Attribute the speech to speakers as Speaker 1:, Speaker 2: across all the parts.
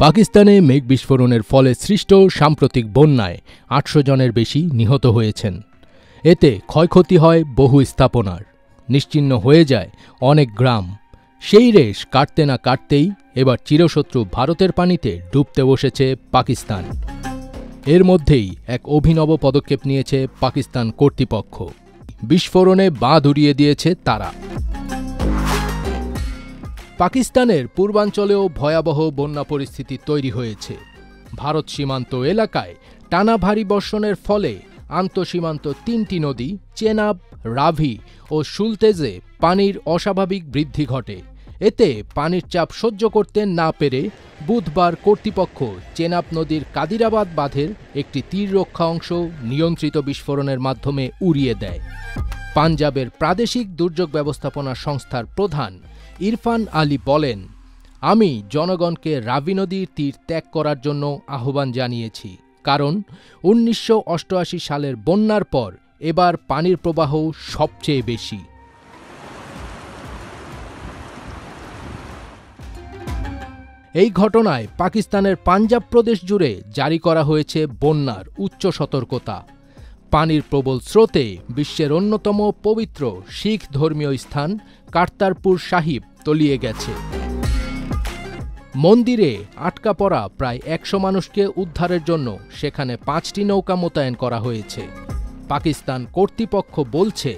Speaker 1: পাকিস্তানে মেঘ বিস্ফোরণের ফলে সৃষ্ট সাম্প্রতিক বন্যায় ৮০০ জনের বেশি নিহত হয়েছেন। এতে ক্ষয়ক্ষতি হয় বহু স্থাপনার, নিশ্চিহ্ন হয়ে যায় অনেক গ্রাম। সেই রেশ কাটতে না কাটতেই এবার চিরশত্রু ভারতের পানিতে ডুবতে বসেছে পাকিস্তান। এর মধ্যেই এক অভিনব পদক্ষেপ নিয়েছে পাকিস্তান কর্তৃপক্ষ। বিস্ফোরণে বাঁধ উড়িয়ে দিয়েছে তারা। পাকিস্তানের পূর্বাঞ্চলেও ভয়াবহ বন্যা পরিস্থিতি তৈরি হয়েছে। ভারত সীমান্ত এলাকায় টানা ভারী বর্ষণের ফলে আন্তঃসীমান্ত ৩টি নদী চেনাব, রাভি ও সুলতেজে পানির অস্বাভাবিক বৃদ্ধি ঘটে। এতে পানির চাপ সহ্য করতে না পেরে বুধবার কর্তৃপক্ষ চেনাব নদীর কাদিরাবাদ বাঁধের একটি তীররক্ষা অংশ নিয়ন্ত্রিত বিস্ফোরণের মাধ্যমে উড়িয়ে দেয়। পাঞ্জাবের প্রাদেশিক দুর্যোগ ব্যবস্থাপনা সংস্থার প্রধান ইরফান আলী বলেন, আমি জনগণকে রাভি নদীর তীর ত্যাগ করার জন্য আহ্বান জানিয়েছি, কারণ ১৯৮৮ সালের বন্যার পর এবার পানির প্রবাহ সবচেয়ে বেশি। এই ঘটনায় পাকিস্তানের পাঞ্জাব প্রদেশ জুড়ে জারি করা হয়েছে বন্যার উচ্চ সতর্কতা। পানির প্রবল স্রোতে বিশ্বের অন্যতম পবিত্র শিখ ধর্মীয় স্থান কারতারপুর সাহিব তলিয়ে গেছে। মন্দিরে আটকা পড়া প্রায় ১০০ মানুষকে উদ্ধারের জন্য সেখানে ৫টি নৌকা মোতায়েন করা হয়েছে। পাকিস্তান কর্তৃপক্ষ বলছে,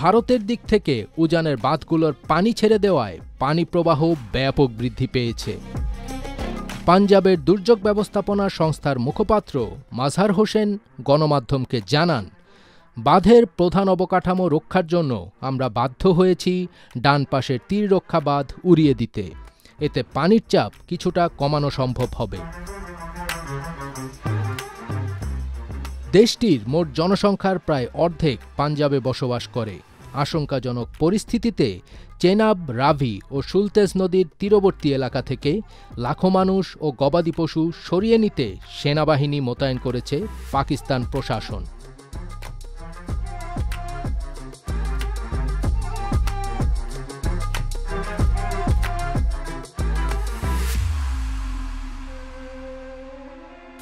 Speaker 1: ভারতের দিক থেকে উজানের বাঁধগুলোর পানি ছেড়ে দেওয়ায় পানি প্রবাহ ব্যাপক বৃদ্ধি পেয়েছে। পাঞ্জাবের দুর্যোগ ব্যবস্থাপনা সংস্থার মুখপাত্র মাজহার হোসেন গণমাধ্যমকে জানান, বাঁধের প্রধান অবকাঠামো রক্ষার জন্য আমরা বাধ্য হয়েছি ডান পাশের তীররক্ষা বাঁধ উড়িয়ে দিতে। এতে পানির চাপ কিছুটা কমানো সম্ভব হবে। দেশটির মোট জনসংখ্যার প্রায় অর্ধেক পাঞ্জাবে বসবাস করে। আশঙ্কাজনক পরিস্থিতিতে চেনাব, রাভি ও সুলতেজ নদীর তীরবর্তী এলাকা থেকে লাখো মানুষ ও গবাদি পশু সরিয়ে নিতে সেনাবাহিনী মোতায়েন করেছে পাকিস্তান প্রশাসন।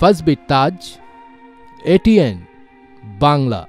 Speaker 1: ফাজবির তাজ, ATN বাংলা।